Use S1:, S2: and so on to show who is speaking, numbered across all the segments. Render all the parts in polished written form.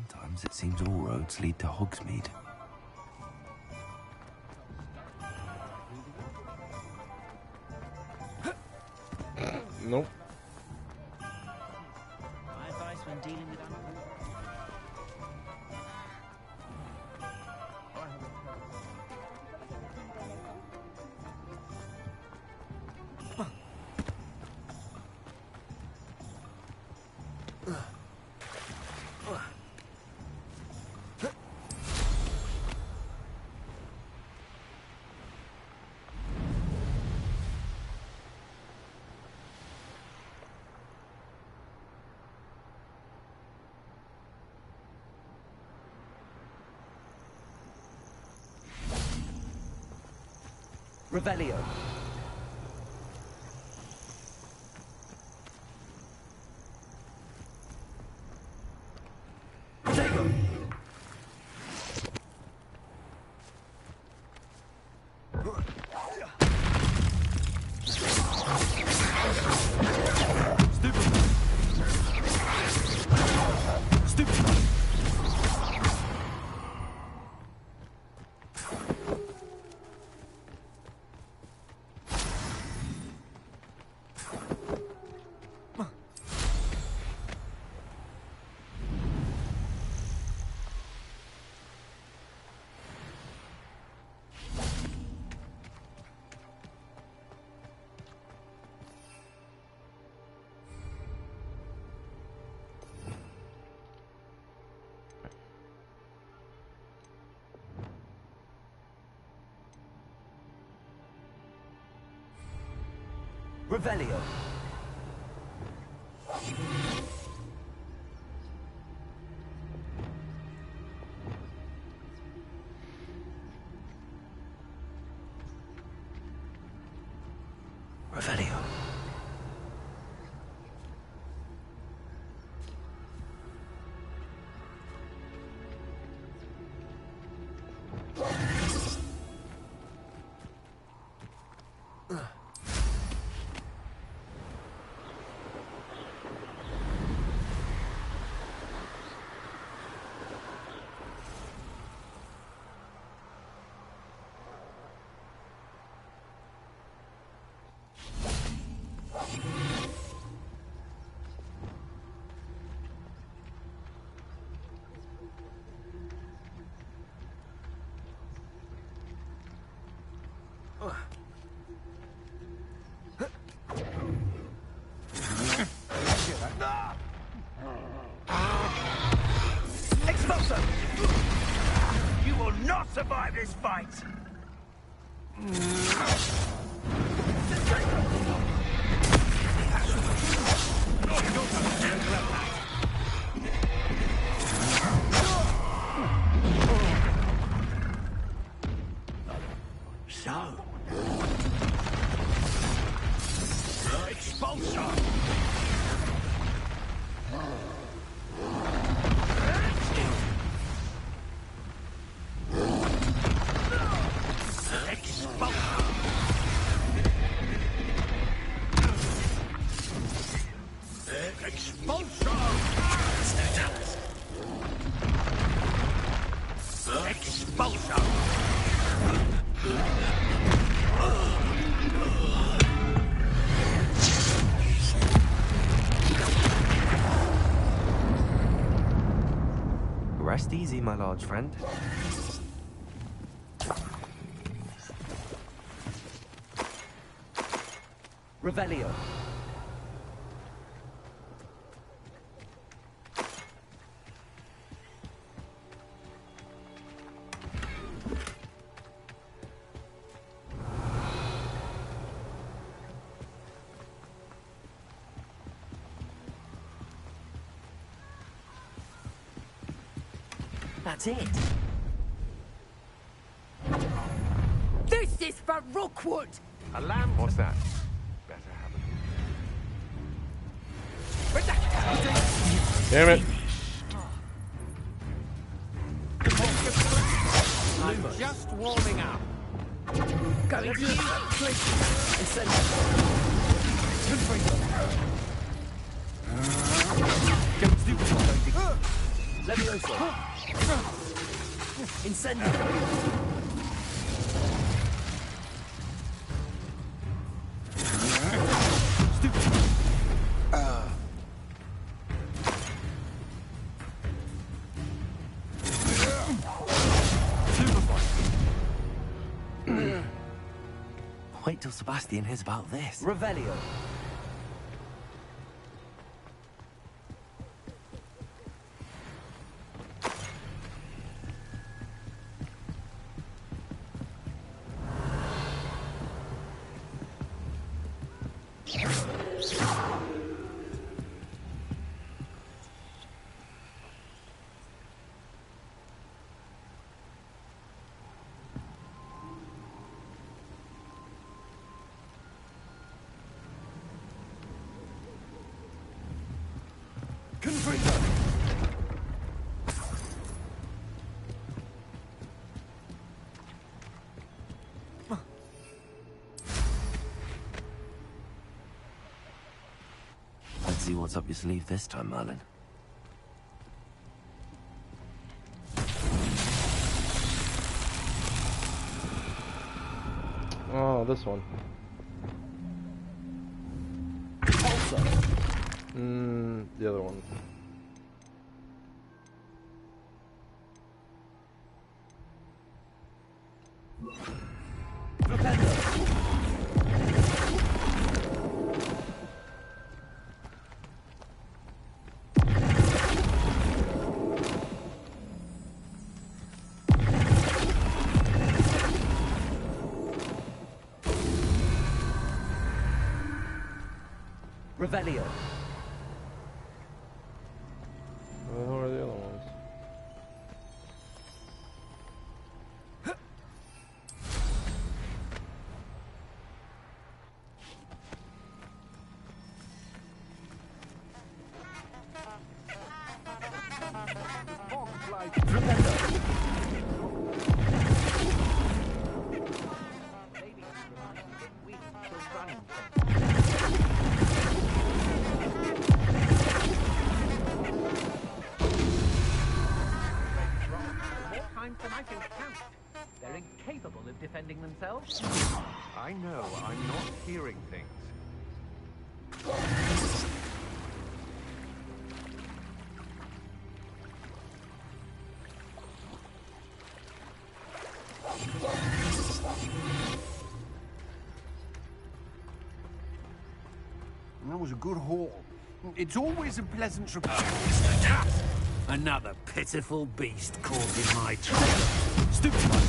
S1: Sometimes it seems all roads lead to Hogsmeade.
S2: Nope.
S3: My advice when dealing with animals.
S4: Revelio. Revelio. Revelio.
S3: Expulso! You will not survive this fight! So... Expulso!
S1: Rest easy, my large friend.
S4: Revelio. That's it.
S5: This is for Rookwood!
S2: A lamb? What's that? Better have it. Damn it.
S6: I'm just warming up.
S5: Going to listen.
S4: Levioso. Incendio.
S1: Wait till Sebastian hears about this.
S4: Revelio.
S1: Let's see what's up your sleeve this time, Merlin.
S2: Oh, this one. The other one.
S4: Revelio.
S2: Who are the other ones?
S6: They're incapable of defending themselves.
S3: I know, I'm not hearing things.
S7: That was a good haul. It's always a pleasant surprise.
S8: Another pitiful beast caught in my trap. Stupid one.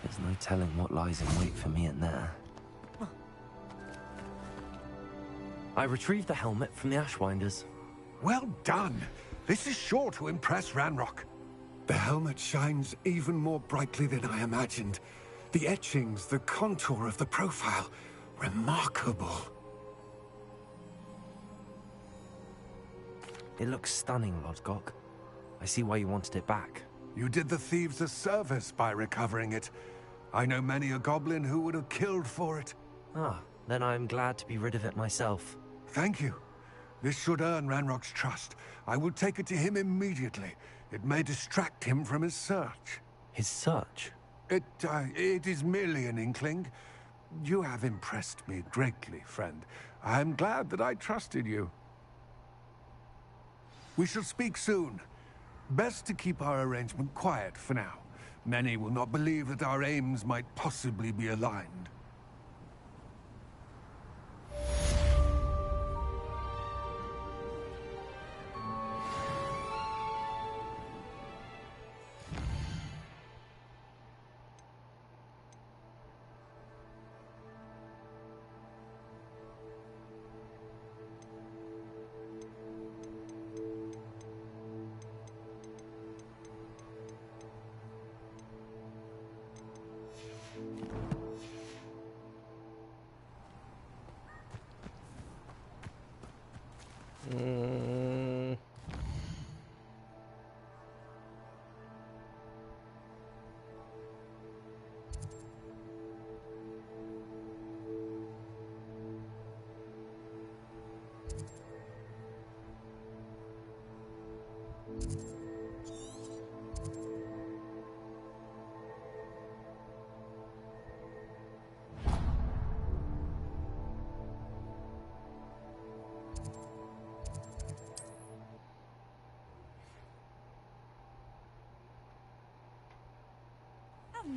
S1: There's no telling what lies in wait for me in there. I retrieved the helmet from the Ashwinders.
S7: Well done. This is sure to impress Ranrock. The helmet shines even more brightly than I imagined. The etchings, the contour of the profile. Remarkable.
S1: It looks stunning, Lodgok. I see why you wanted it back.
S7: You did the thieves a service by recovering it. I know many a goblin who would have killed for it.
S1: Ah, then I'm glad to be rid of it myself.
S7: Thank you. This should earn Ranrock's trust. I will take it to him immediately. It may distract him from his search.
S1: His search?
S7: It is merely an inkling. You have impressed me greatly, friend. I am glad that I trusted you. We shall speak soon. Best to keep our arrangement quiet for now. Many will not believe that our aims might possibly be aligned.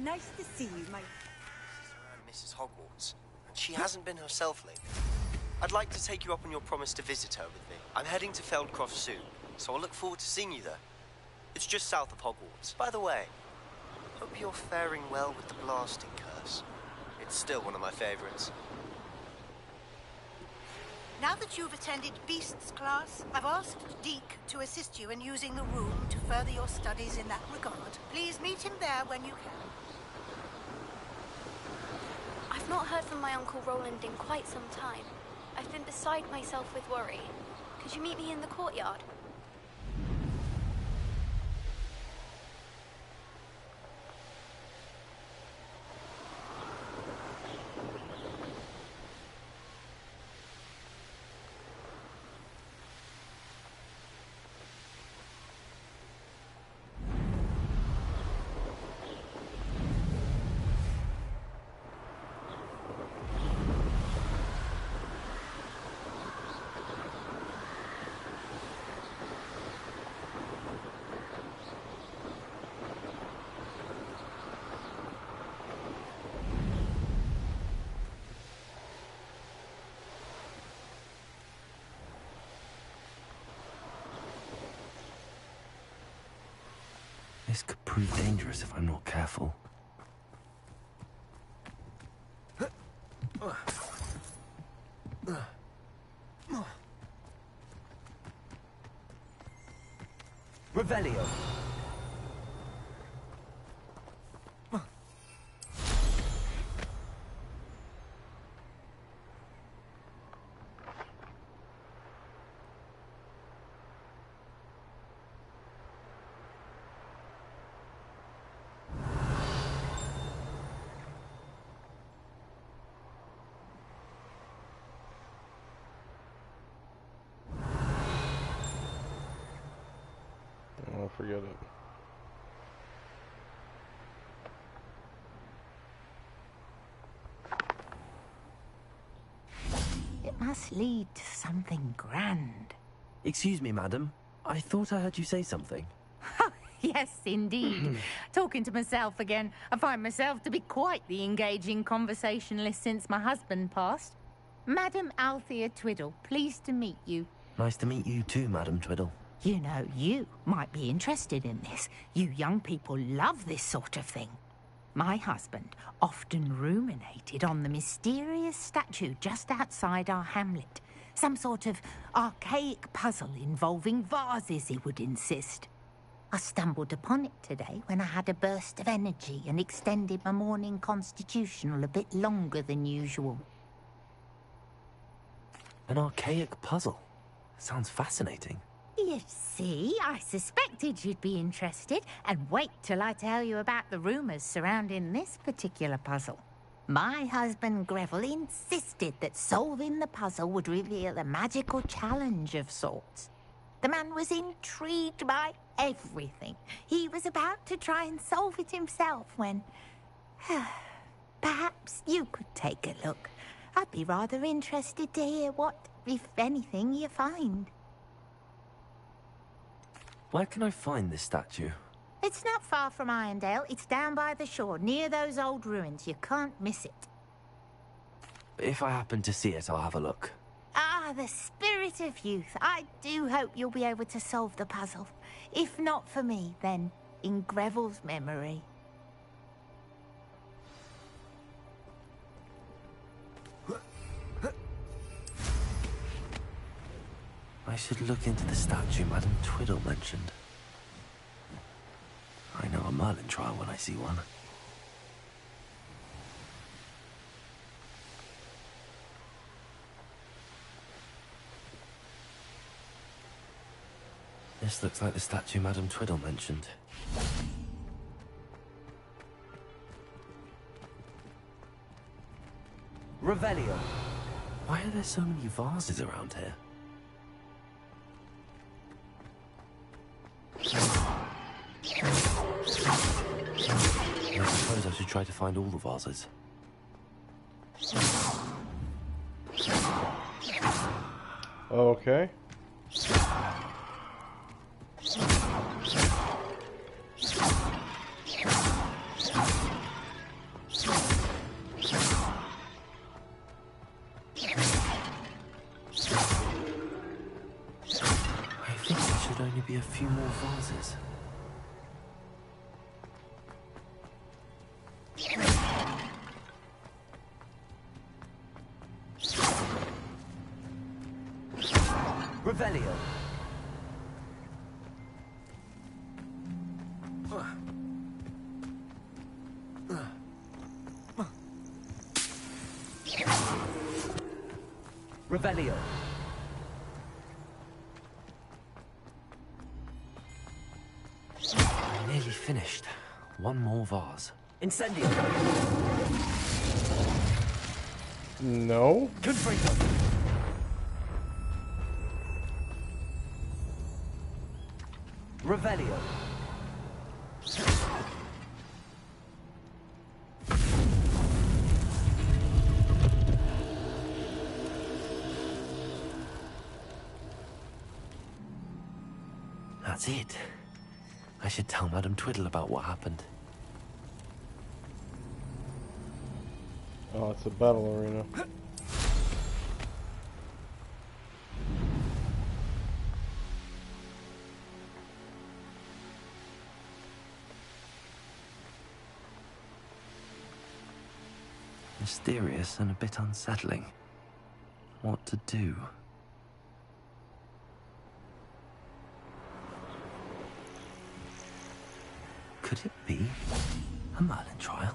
S5: Nice to see you, mate.
S9: This is around Mrs. Hogwarts, and she hasn't been herself lately. I'd like to take you up on your promise to visit her with me. I'm heading to Feldcroft soon, so I'll look forward to seeing you there. It's just south of Hogwarts. By the way, hope you're faring well with the blasting curse. It's still one of my favorites.
S10: Now that you've attended Beasts class, I've asked Deke to assist you in using the room to further your studies in that regard. Please meet him there when you can.
S11: I've not heard from my Uncle Roland in quite some time. I've been beside myself with worry. Could you meet me in the courtyard?
S1: This could prove dangerous if I'm not careful.
S4: Revelio.
S2: Oh, forget it.
S10: It must lead to something grand.
S1: Excuse me, madam. I thought I heard you say something.
S5: Yes, indeed. Talking to myself again. I find myself to be quite the engaging conversationalist since my husband passed. Madam Althea Twiddle, pleased to meet you.
S1: Nice to meet you too, Madam Twiddle.
S10: You know, you might be interested in this. You young people love this sort of thing. My husband often ruminated on the mysterious statue just outside our hamlet. Some sort of archaic puzzle involving vases, he would insist. I stumbled upon it today when I had a burst of energy and extended my morning constitutional a bit longer than usual.
S1: An archaic puzzle. Sounds fascinating.
S10: You see, I suspected you'd be interested, and wait till I tell you about the rumours surrounding this particular puzzle. My husband Greville insisted that solving the puzzle would reveal a magical challenge of sorts. The man was intrigued by everything. He was about to try and solve it himself when... Perhaps you could take a look. I'd be rather interested to hear what, if anything, you find.
S1: Where can I find this statue?
S10: It's not far from Irondale. It's down by the shore, near those old ruins. You can't miss it.
S1: If I happen to see it, I'll have a look.
S10: Ah, the spirit of youth. I do hope you'll be able to solve the puzzle. If not for me, then in Greville's memory.
S1: I should look into the statue Madame Twiddle mentioned. I know a Merlin trial when I see one. This looks like the statue Madame Twiddle mentioned.
S4: Revelio.
S1: Why are there so many vases around here? I suppose I should try to find all the vases.
S2: Okay.
S1: I think there should only be a few more vases.
S4: Revelio. Revelio.
S1: I'm nearly finished. One more vase.
S4: Incendio.
S2: No.
S4: Confringo. Revelio.
S1: That's it. I should tell Madame Twiddle about what happened.
S2: Oh, it's a battle arena.
S1: Mysterious and a bit unsettling. What to do? Could it be a Merlin trial?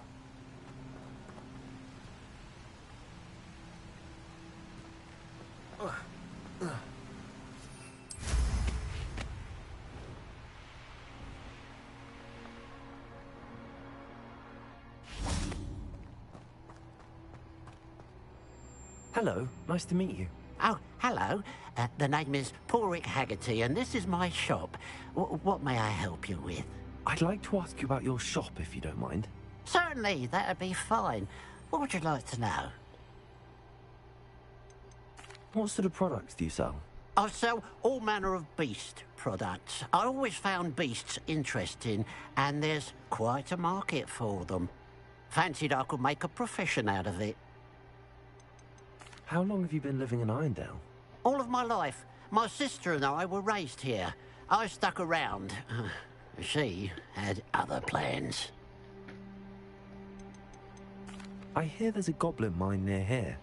S1: Hello, nice to meet you.
S12: Oh, hello. The name is Porrick Haggerty, and this is my shop. What may I help you with?
S1: I'd like to ask you about your shop, if you don't mind.
S12: Certainly, that'd be fine. What would you like to know?
S1: What sort of products do you sell?
S12: I sell all manner of beast products. I always found beasts interesting, and there's quite a market for them. Fancied I could make a profession out of it.
S1: How long have you been living in Irondale?
S12: All of my life. My sister and I were raised here. I stuck around. She had other plans.
S1: I hear there's a goblin mine near here.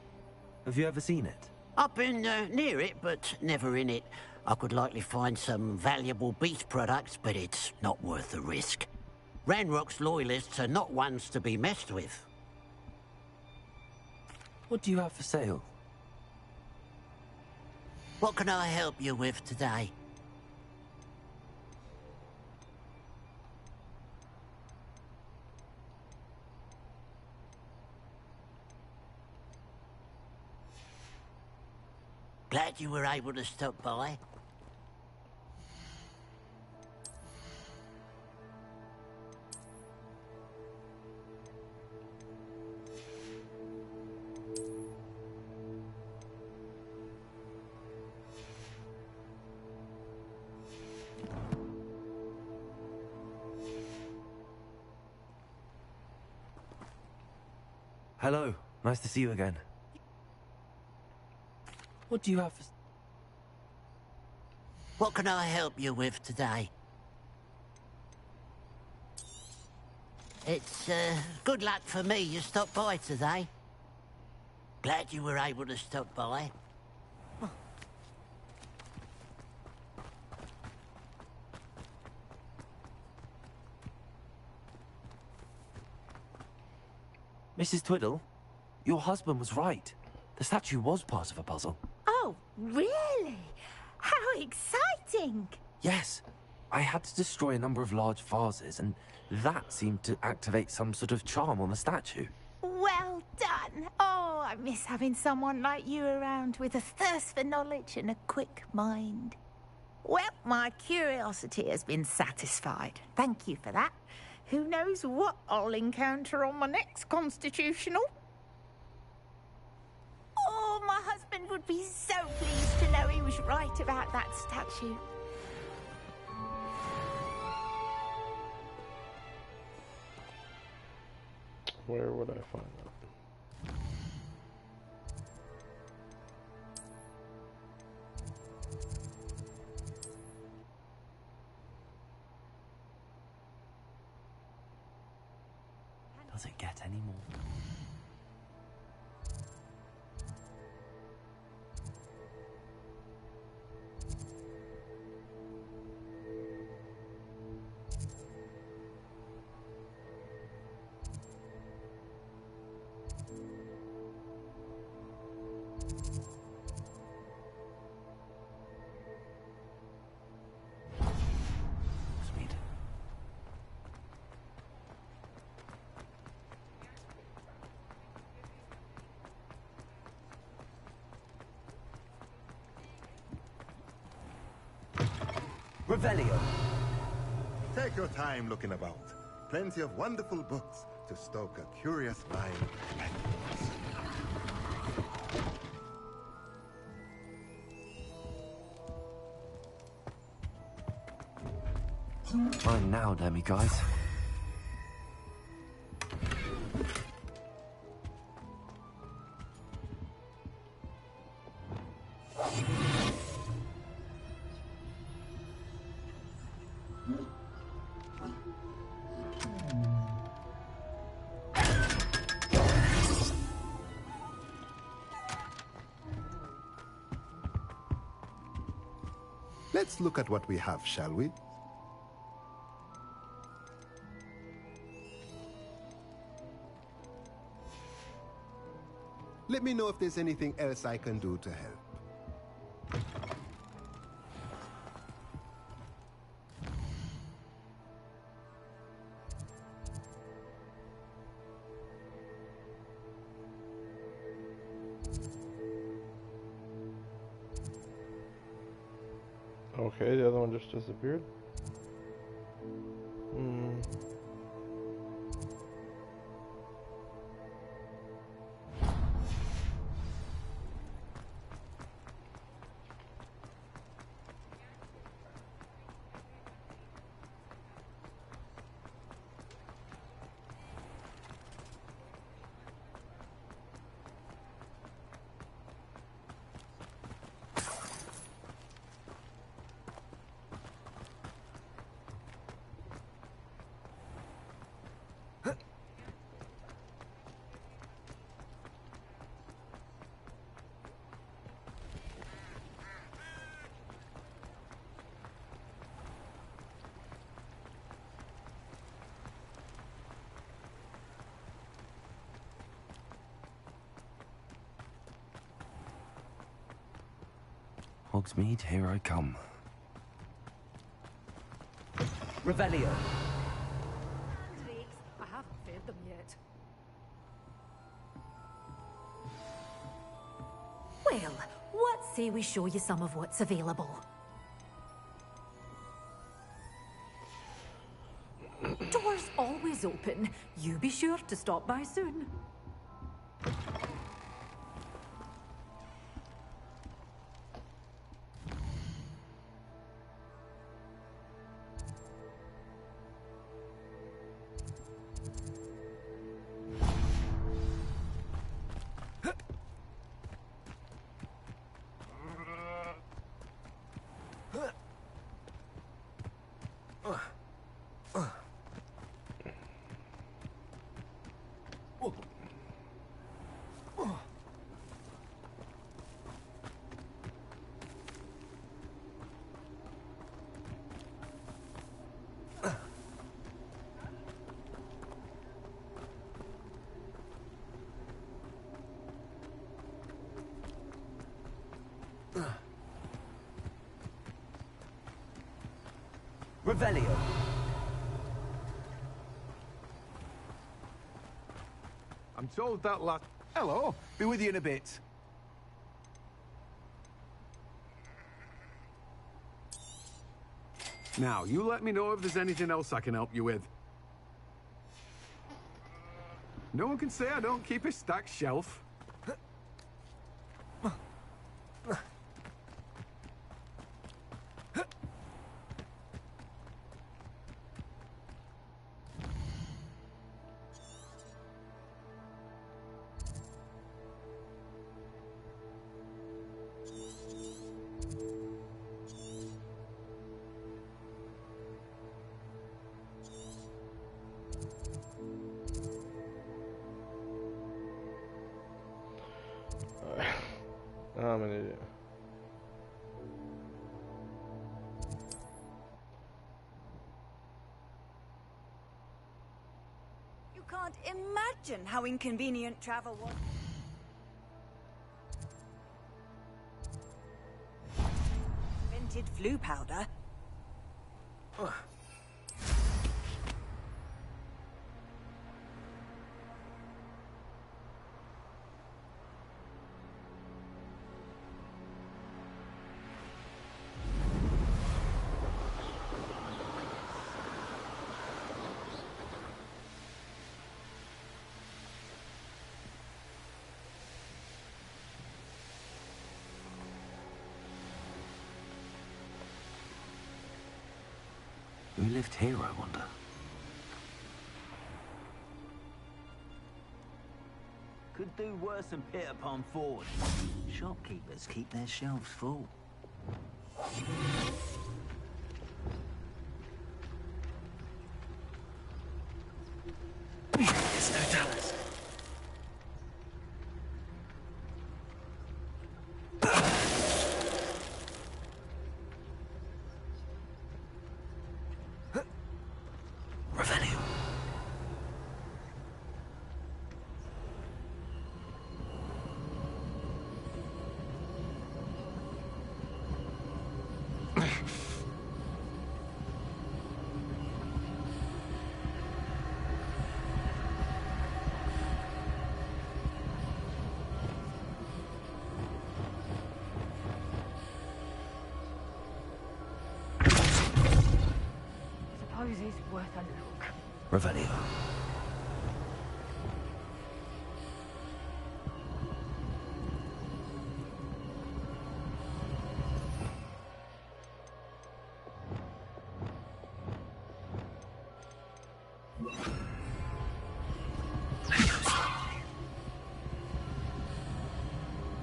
S1: Have you ever seen it?
S12: I've been near it, but never in it. I could likely find some valuable beast products, but it's not worth the risk. Ranrock's loyalists are not ones to be messed with.
S1: What do you have for sale?
S12: What can I help you with today? Glad you were able to stop by.
S1: Hello. Nice to see you again. What do you have for...
S12: What can I help you with today? It's, good luck for me you stopped by today. Glad you were able to stop by.
S1: Mrs. Twiddle, your husband was right. The statue was part of a puzzle.
S10: Oh, really? How exciting!
S1: Yes. I had to destroy a number of large vases, and that seemed to activate some sort of charm on the statue.
S10: Well done. Oh, I miss having someone like you around with a thirst for knowledge and a quick mind. Well, my curiosity has been satisfied. Thank you for that. Who knows what I'll encounter on my next constitutional? Oh, my husband would be so pleased to know he was right about that statue.
S2: Where would I find that?
S1: Does it get any more? Sweet.
S4: Revelio.
S13: Take your time looking about. Plenty of wonderful books to stoke a curious mind.
S1: Mine now, demi-guys.
S13: Let's look at what we have, shall we? Let me know if there's anything else I can do to help.
S2: Okay, the other one just disappeared.
S1: Hogsmeade, here I come.
S4: Revelio.
S14: Drakes, I haven't fed them yet.
S15: Well, what say we show you some of what's available? Doors always open. You be sure to stop by soon.
S4: Revelio.
S7: I'm told that last... Hello, be with you in a bit. Now, you let me know if there's anything else I can help you with. No one can say I don't keep a stacked shelf.
S2: I'm an idiot.
S16: You can't imagine how inconvenient travel was. Vented flu powder.
S1: Who lived here, I wonder?
S8: Could do worse than Peter Pan Ford. Shopkeepers keep their shelves full.
S1: It's no Dallas.
S14: Suppose it's worth a look.
S1: Revelio.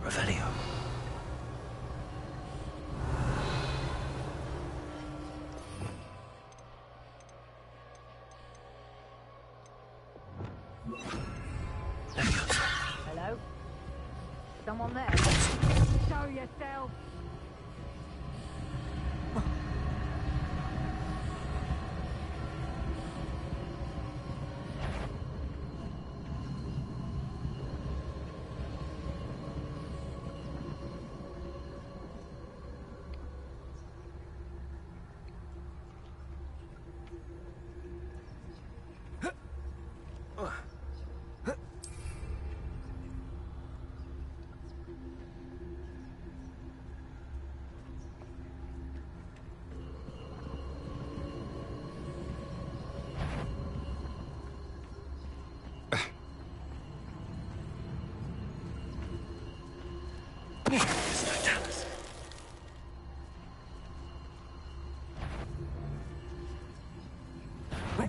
S1: Revelio.
S14: Hello? Someone there? Show yourself!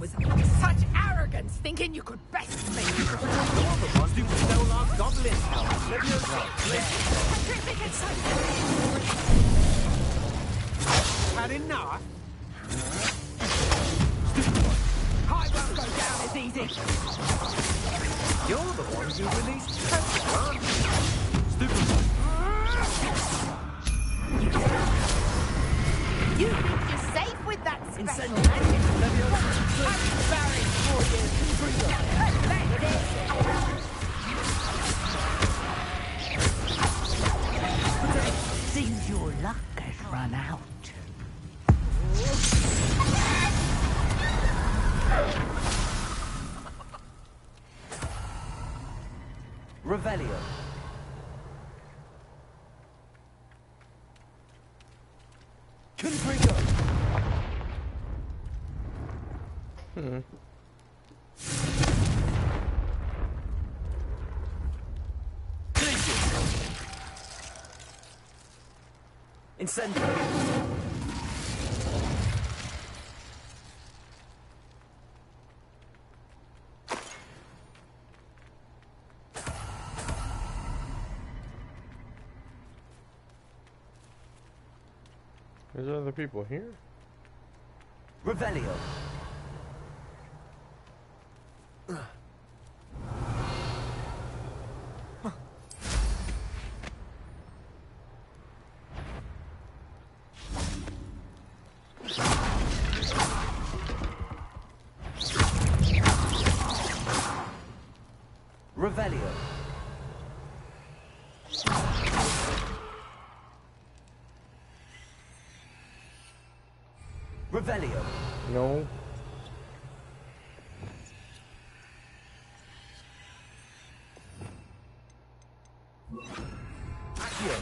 S14: with such arrogance, thinking you could best me.
S8: You're the ones who stole our goblin help. Had enough?
S14: I won't go down as easy.
S8: You're the ones who released Hogwart, aren't you? Stupid one.
S5: You think you're safe with that special
S4: Incendiary.
S5: I'm sorry for you.
S10: Seems your luck has run out.
S4: Revelio. Confringo. Incendiary.
S2: There's other people here?
S4: Revelio. Revelio. Revelio.
S2: No.
S4: Accio.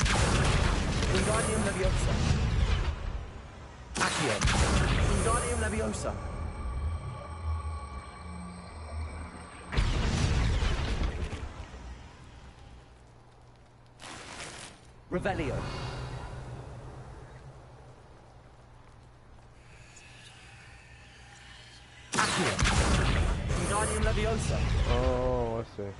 S4: Wingardium Leviosa. Accio. Wingardium Leviosa. Revelio. Accio. Wingardium Leviosa.
S2: Oh, I see.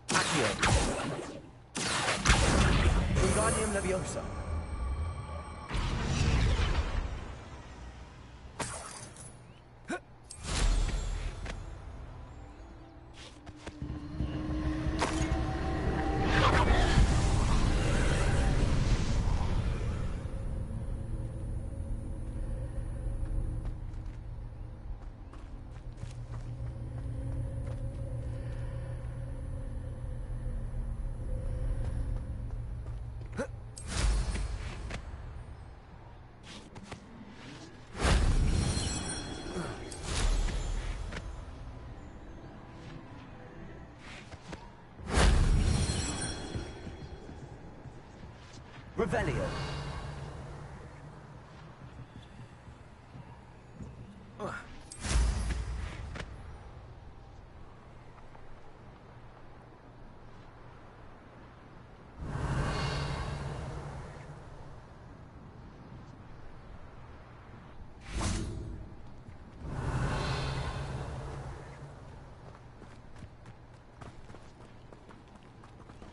S4: Accio. Wingardium Leviosa. Revelio.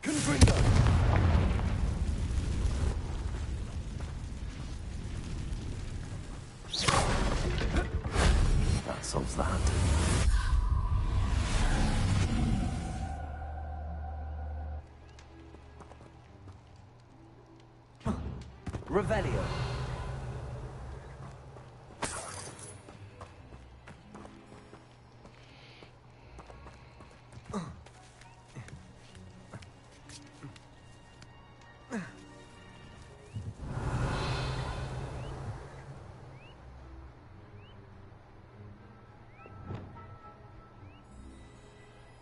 S4: Confringo. That solves that. Revelio.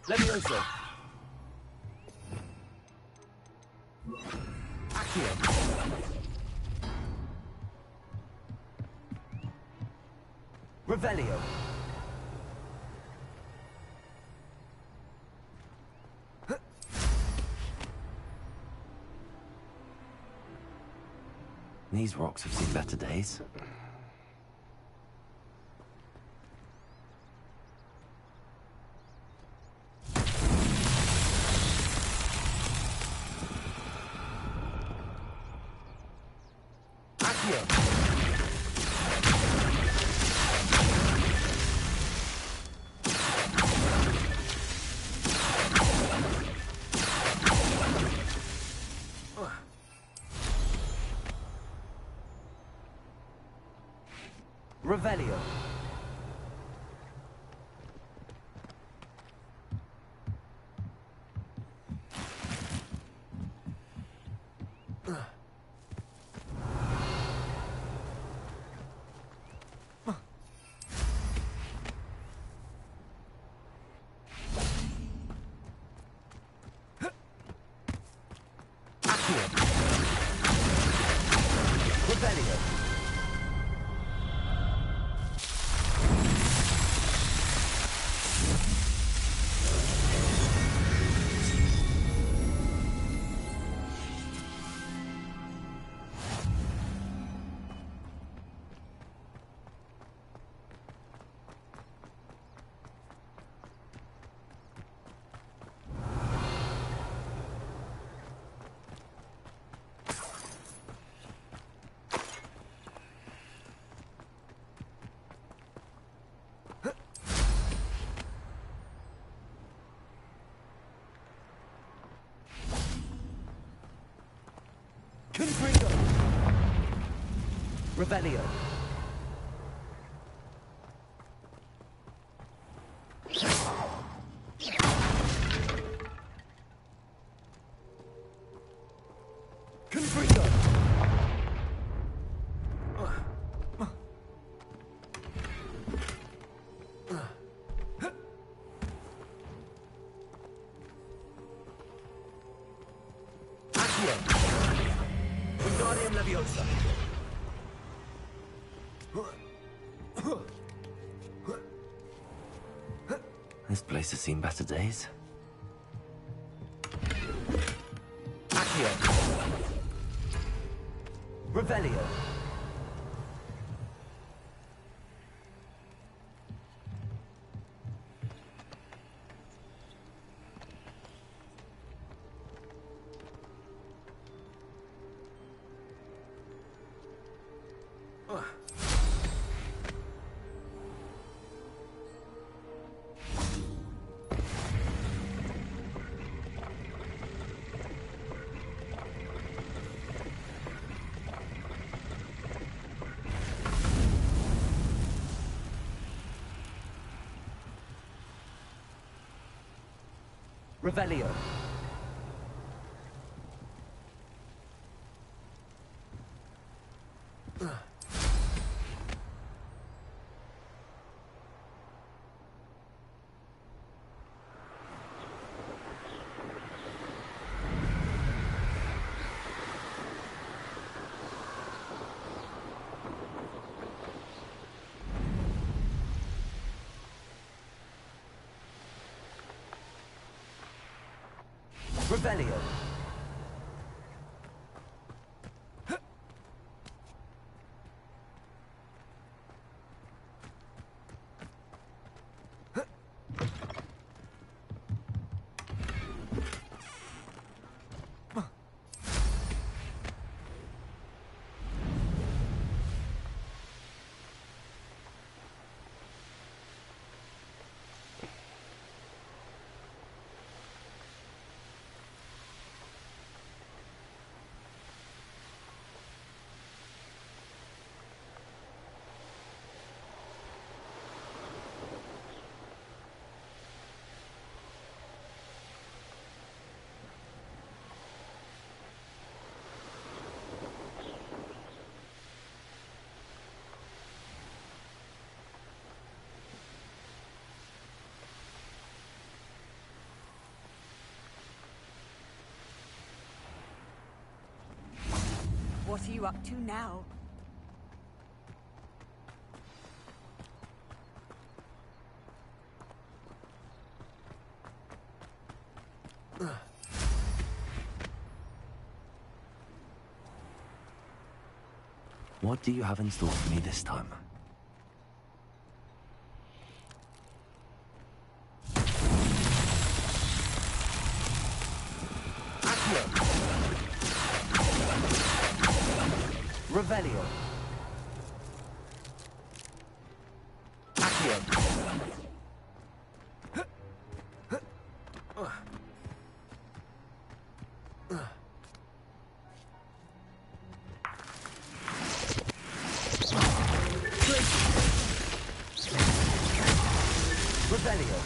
S4: Leviosa. Accio. Revelio.
S1: These rocks have seen better days.
S4: Revelio. Confringo. Revelio. Confringo. Wingardium Leviosa.
S1: This place has seen better days.
S4: Accio. Revelio. Revelio. Revelio.
S16: What are you up to now?
S1: What do you have in store for me this time?
S4: Revelio. Accio. Revelio.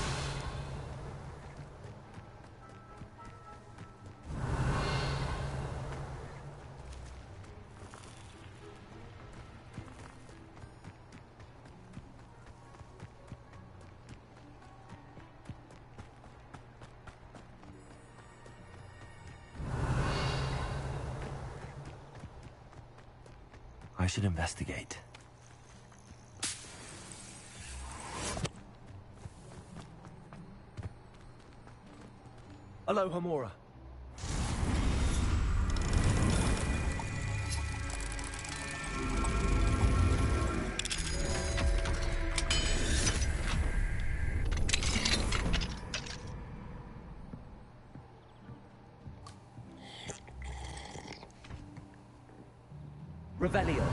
S1: I should investigate.
S4: Aloha Mora. Revelio.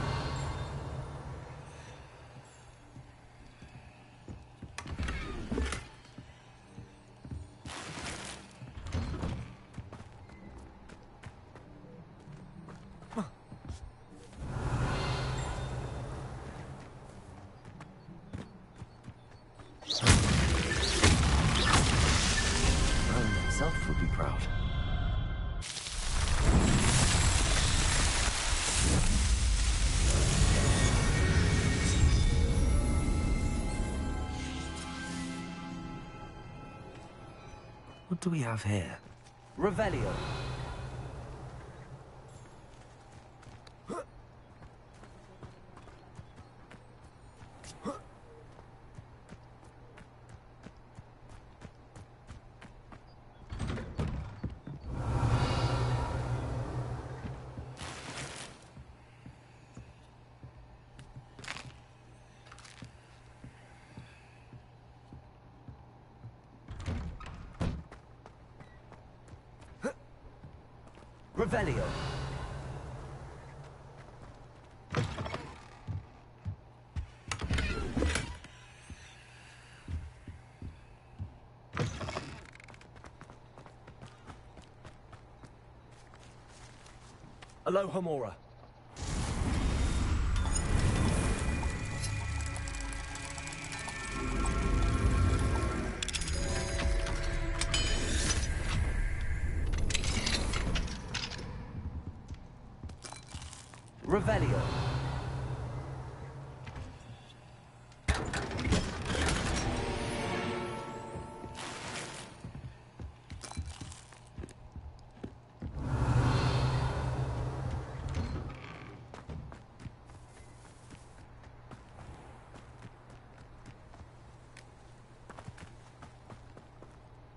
S1: Merlin himself would be proud. What do we have here?
S4: Revelio. Revelio. Aloha Mora. Revelio.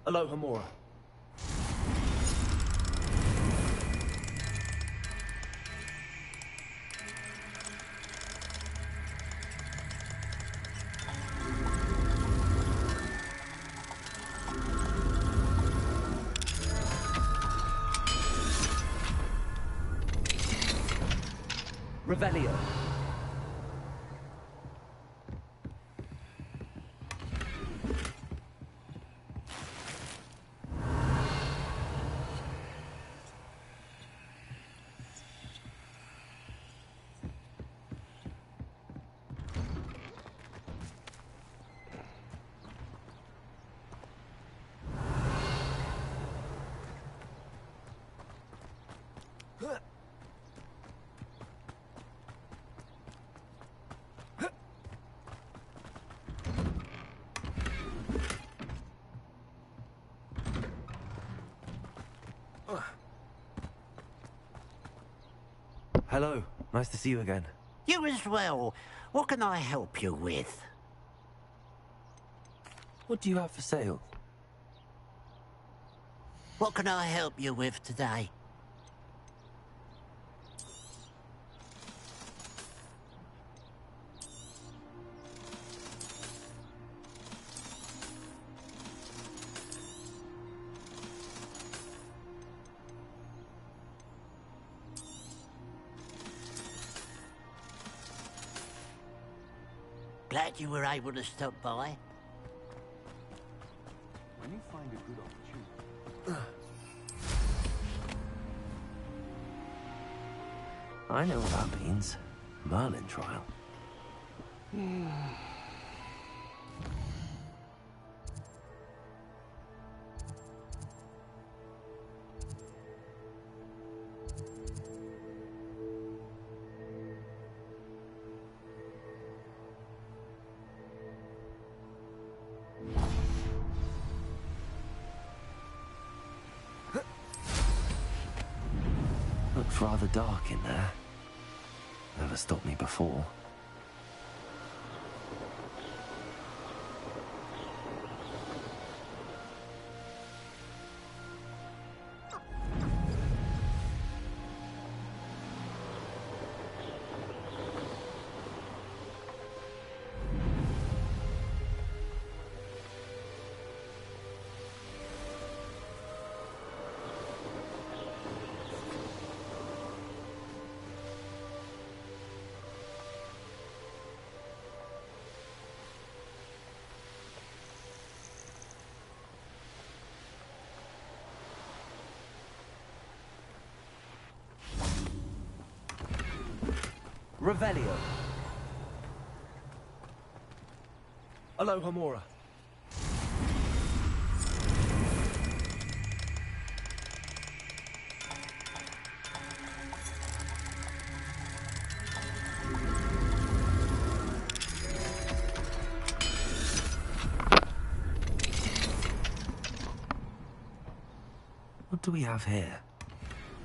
S4: Aloha Mora. Revelio.
S1: Hello. Nice to see you again.
S12: You as well. What can I help you with?
S1: What do you have for sale?
S12: What can I help you with today? Glad you were able to stop by.
S13: When you find a good opportunity.
S1: I know what that means. Merlin trial. Looks rather dark in there. Never stopped me before.
S4: Revelio. Alohomora.
S1: What do we have here?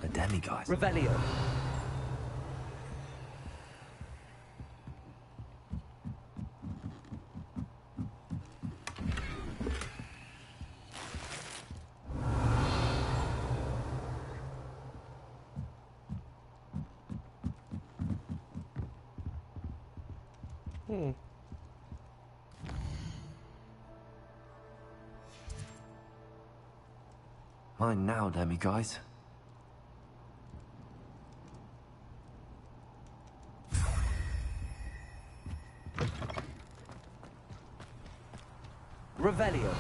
S1: A demiguise.
S4: Revelio.
S1: Mine now, demiguise.
S4: Revelio.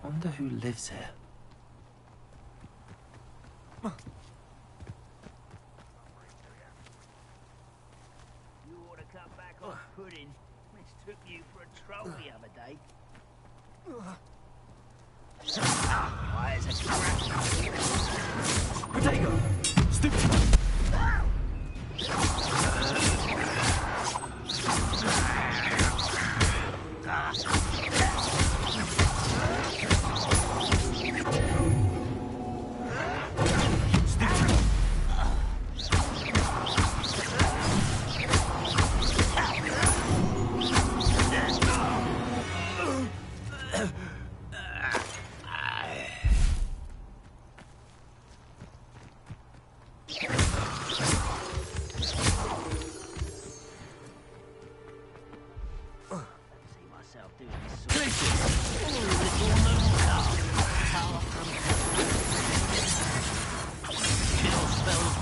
S1: Wonder who lives here.
S3: You ought to cut back on pudding. Mistook you for a troll the other day. Why is it crap?
S4: Potato. Stupid.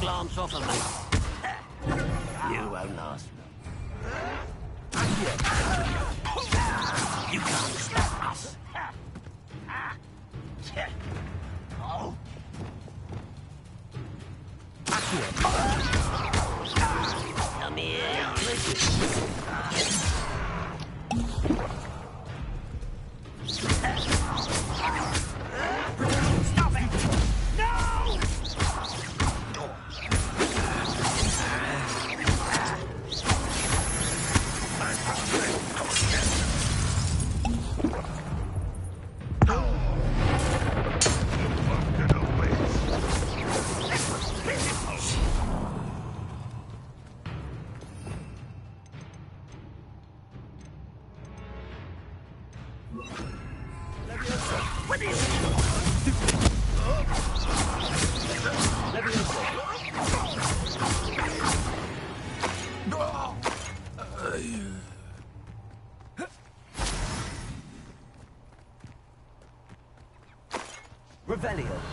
S12: Glance off of me. You won't last long. You can't stop us. Oh. Come here.
S3: Stop it! No!
S4: Revelio.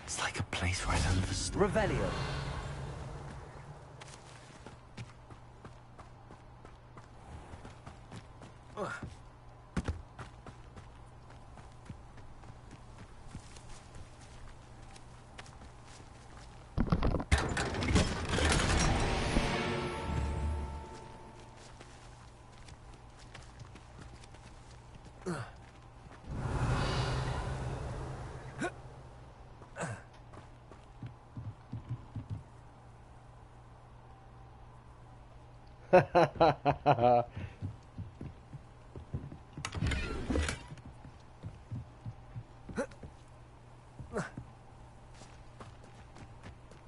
S1: It's like a place where I've understood.
S4: Revelio.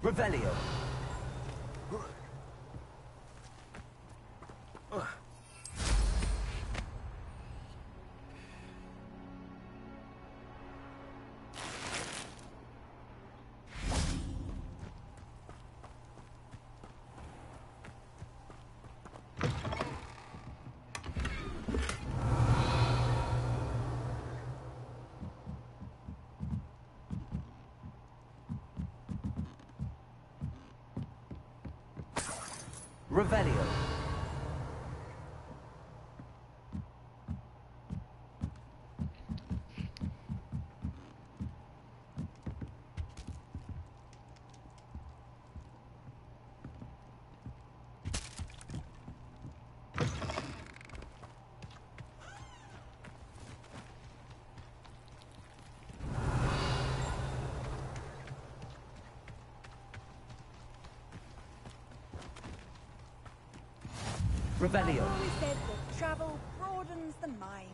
S4: Revelio. Revelio. Revelio.
S16: I've always said that travel broadens the mind.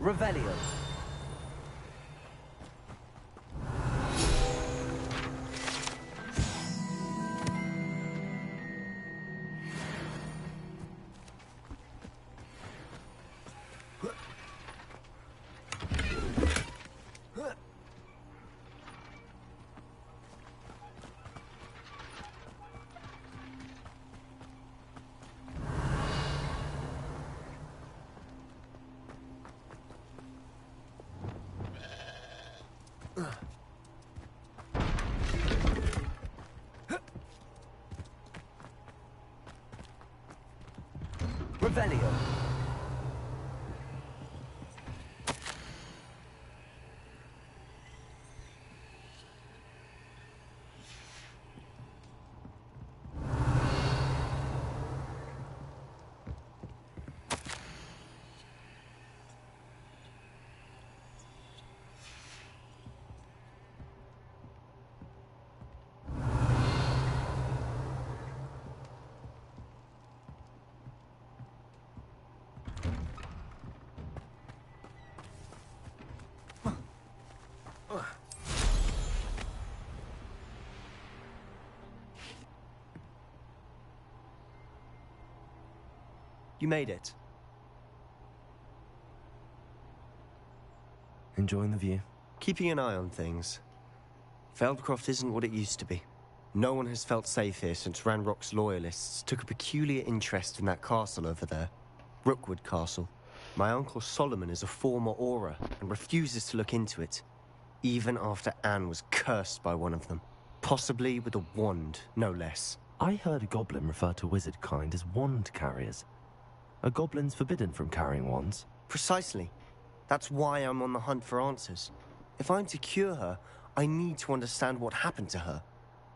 S4: Revelio. Revelio.
S9: You made it.
S1: Enjoying the view?
S9: Keeping an eye on things. Feldcroft isn't what it used to be. No one has felt safe here since Ranrock's loyalists took a peculiar interest in that castle over there. Rookwood Castle. My uncle Solomon is a former Auror and refuses to look into it, even after Anne was cursed by one of them. Possibly with a wand, no less.
S1: I heard a goblin refer to wizard kind as wand carriers. Are goblins forbidden from carrying wands?
S9: Precisely. That's why I'm on the hunt for answers. If I'm to cure her, I need to understand what happened to her.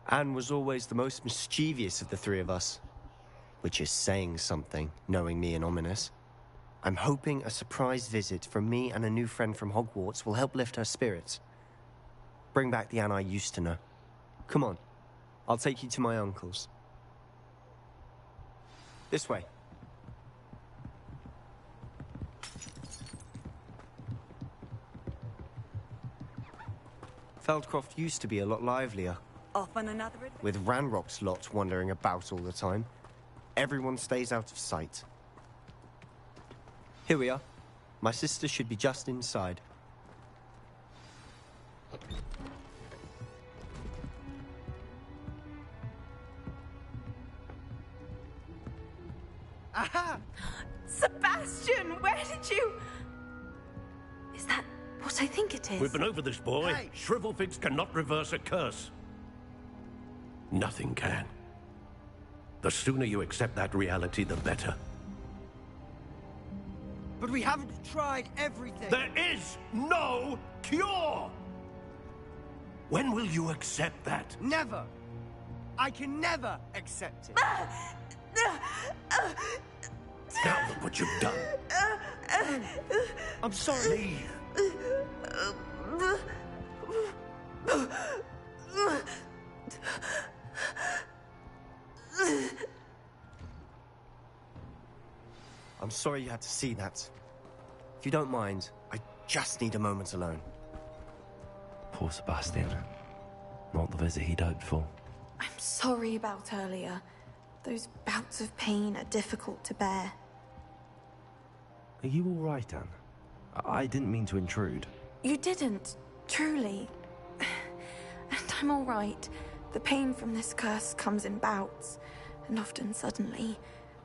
S9: Anne was always the most mischievous of the three of us. Which is saying something, knowing me and Ominous. I'm hoping a surprise visit from me and a new friend from Hogwarts will help lift her spirits. Bring back the Anne I used to know. Come on. I'll take you to my uncle's. This way. Feldcroft used to be a lot livelier.
S16: Off on another adventure.
S9: With Ranrock's lot wandering about all the time. Everyone stays out of sight. Here we are. My sister should be just inside.
S16: Aha! Sebastian, where did you... Is that what I think it is?
S17: We've been over this, boy.
S16: Hey.
S17: Shrivelfigs cannot reverse a curse. Nothing can. The sooner you accept that reality, the better.
S18: But we haven't tried everything.
S17: There is no cure! When will you accept that?
S18: Never. I can never accept it.
S17: Now look what you've done.
S18: I'm sorry.
S17: Leave.
S9: I'm sorry you had to see that. If you don't mind, I just need a moment alone.
S1: Poor Sebastian. Not the visit he'd hoped for.
S19: I'm sorry about earlier. Those bouts of pain are difficult to bear.
S1: Are you all right, Anne? I didn't mean to intrude.
S19: You didn't, truly. And I'm all right. The pain from this curse comes in bouts, and often suddenly.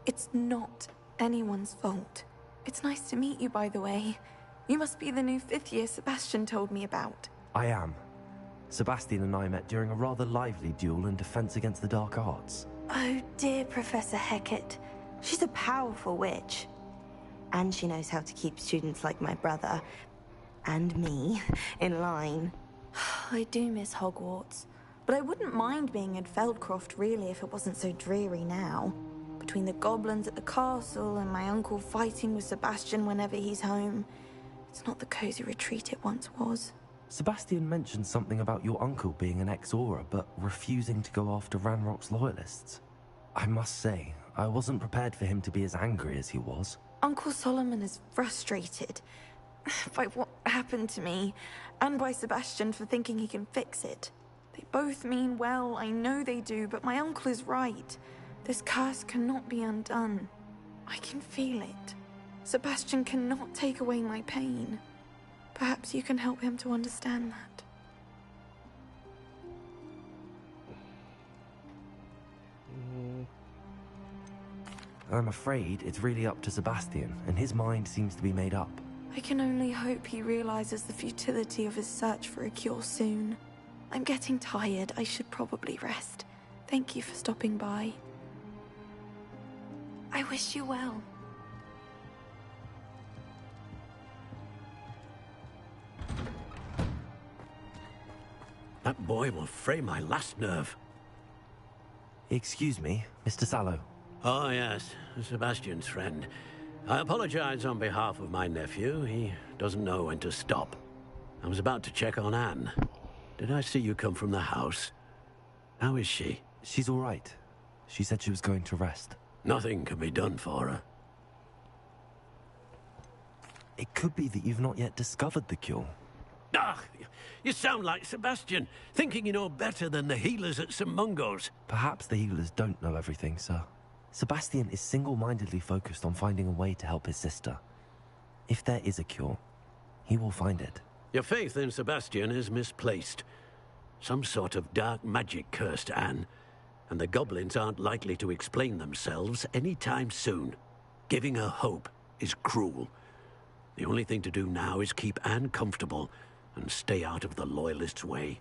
S19: It's not anyone's fault. It's nice to meet you, by the way. You must be the new 5th year Sebastian told me about.
S1: I am. Sebastian and I met during a rather lively duel in defense against the dark arts.
S19: Oh, dear Professor Hecat. She's a powerful witch. And she knows how to keep students like my brother, and me, in line. I do miss Hogwarts, but I wouldn't mind being in Feldcroft, really, if it wasn't so dreary now. Between the goblins at the castle and my uncle fighting with Sebastian whenever he's home, it's not the cozy retreat it once was.
S1: Sebastian mentioned something about your uncle being an ex-Auror, but refusing to go after Ranrock's loyalists. I must say, I wasn't prepared for him to be as angry as he was.
S19: Uncle Solomon is frustrated. by what happened to me, and by Sebastian for thinking he can fix it. They both mean well, I know they do, but my uncle is right. This curse cannot be undone. I can feel it. Sebastian cannot take away my pain. Perhaps you can help him to understand that.
S1: I'm afraid it's really up to Sebastian, and his mind seems to be made up.
S19: I can only hope he realizes the futility of his search for a cure soon. I'm getting tired. I should probably rest. Thank you for stopping by. I wish you well.
S17: That boy will fray my last nerve.
S1: Excuse me, Mr. Sallow.
S17: Oh, yes, Sebastian's friend. I apologize on behalf of my nephew. He doesn't know when to stop. I was about to check on Anne. Did I see you come from the house? How is she?
S1: She's all right. She said she was going to rest.
S17: Nothing can be done for her.
S1: It could be that you've not yet discovered the cure.
S17: Ah, you sound like Sebastian, thinking you know better than the healers at St. Mungo's.
S1: Perhaps the healers don't know everything, sir. Sebastian is single-mindedly focused on finding a way to help his sister. If there is a cure, he will find it.
S17: Your faith in Sebastian is misplaced. Some sort of dark magic cursed Anne, and the goblins aren't likely to explain themselves anytime soon. Giving her hope is cruel. The only thing to do now is keep Anne comfortable and stay out of the Loyalists' way.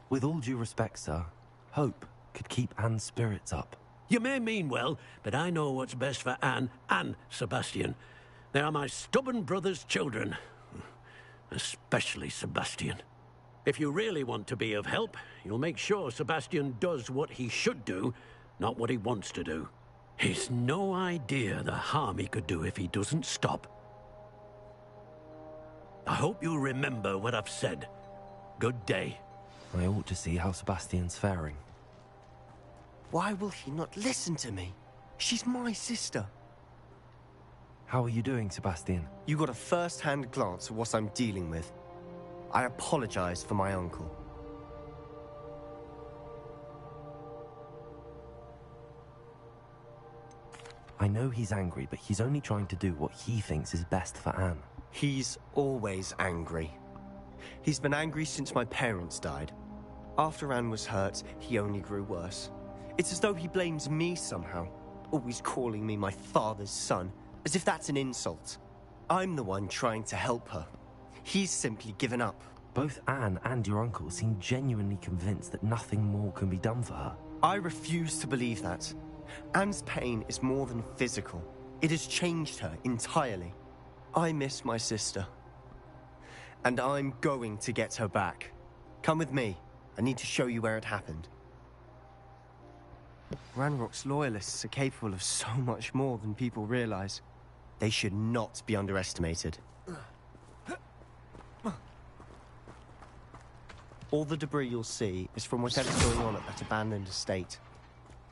S1: With all due respect, sir, hope could keep Anne's spirits up.
S17: You may mean well, but I know what's best for Anne and Sebastian. They are my stubborn brother's children. Especially Sebastian. If you really want to be of help, you'll make sure Sebastian does what he should do, not what he wants to do. He's no idea the harm he could do if he doesn't stop. I hope you'll remember what I've said. Good day.
S1: I ought to see how Sebastian's faring.
S9: Why will he not listen to me? She's my sister.
S1: How are you doing, Sebastian?
S9: You got a first-hand glance at what I'm dealing with. I apologize for my uncle.
S1: I know he's angry, but he's only trying to do what he thinks is best for Anne.
S9: He's always angry. He's been angry since my parents died. After Anne was hurt, he only grew worse. It's as though he blames me somehow, always calling me my father's son, as if that's an insult. I'm the one trying to help her. He's simply given up.
S1: Both Anne and your uncle seem genuinely convinced that nothing more can be done for her.
S9: I refuse to believe that. Anne's pain is more than physical. It has changed her entirely. I miss my sister. And I'm going to get her back. Come with me. I need to show you where it happened. Ranrock's loyalists are capable of so much more than people realize. They should not be underestimated. All the debris you'll see is from whatever's going on at that abandoned estate.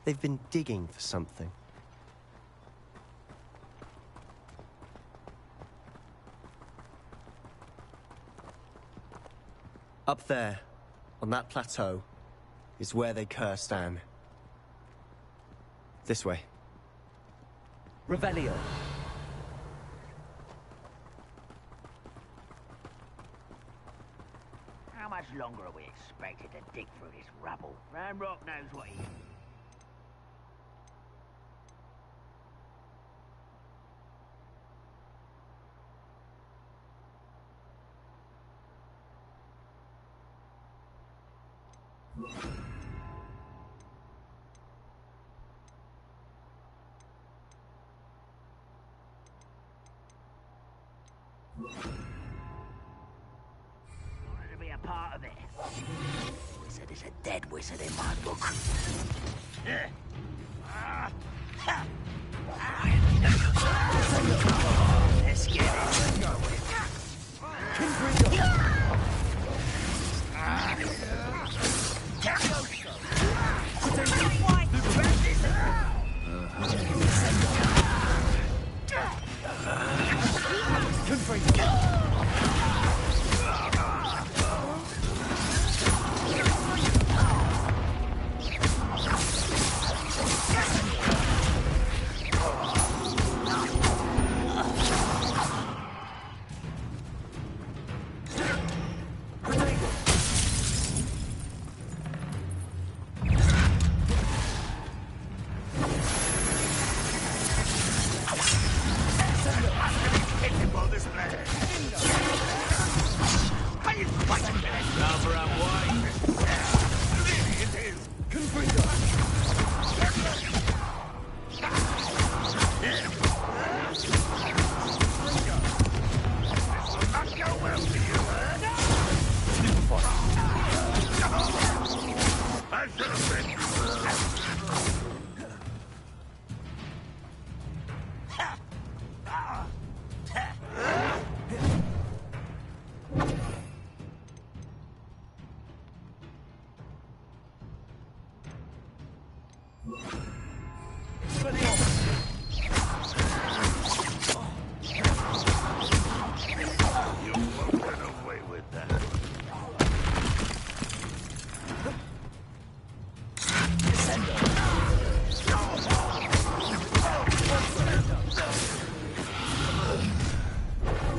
S9: They've been digging for something. Up there, on that plateau, is where they cursed Anne. This way.
S4: Revelio.
S3: How much longer are we expected to dig through this rubble? Ranrock knows what he... Wanted to be a part of it. Wizard is a dead wizard in my book. Let's get it going.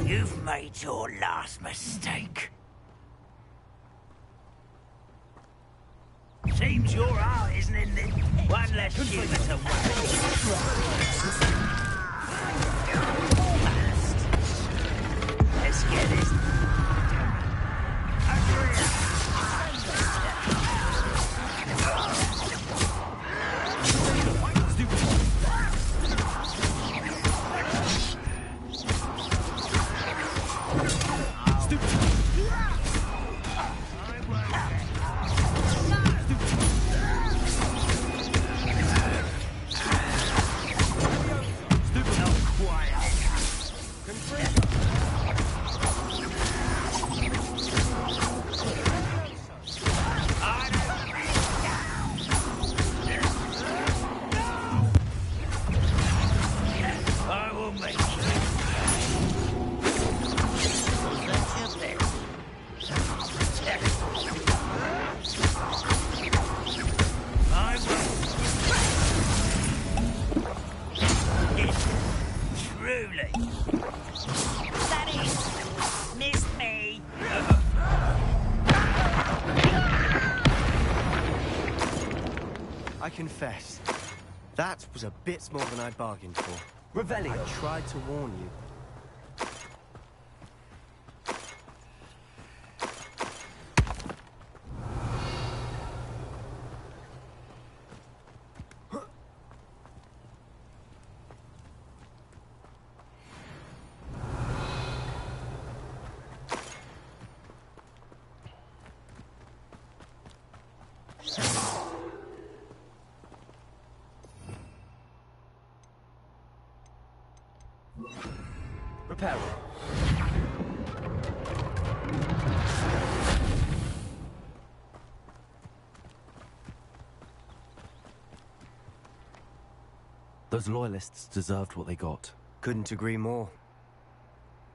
S3: You've made your last mistake. Seems your heart isn't in it. One less human to Let's get this.
S9: I confess, that was a bit more than I bargained for.
S4: Revelio.
S9: I tried to warn you.
S4: Repair.
S1: Those loyalists deserved what they got.
S9: Couldn't agree more.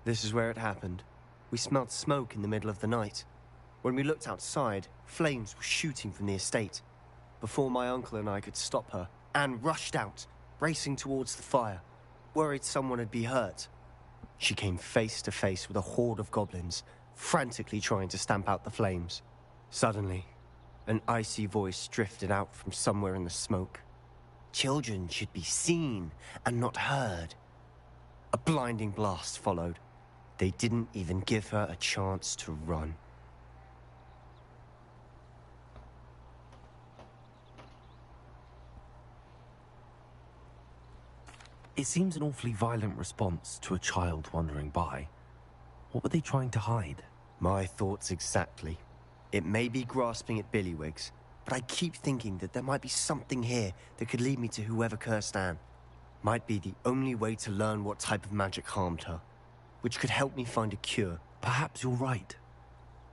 S9: This is where it happened. We smelled smoke in the middle of the night. When we looked outside, flames were shooting from the estate. Before my uncle and I could stop her, Anne rushed out, racing towards the fire, worried someone had been hurt. She came face to face with a horde of goblins, frantically trying to stamp out the flames. Suddenly, an icy voice drifted out from somewhere in the smoke. Children should be seen and not heard. A blinding blast followed. They didn't even give her a chance to run.
S1: It seems an awfully violent response to a child wandering by. What were they trying to hide?
S9: My thoughts exactly. It may be grasping at Billywigs, but I keep thinking that there might be something here that could lead me to whoever cursed Anne. Might be the only way to learn what type of magic harmed her, which could help me find a cure.
S1: Perhaps you're right.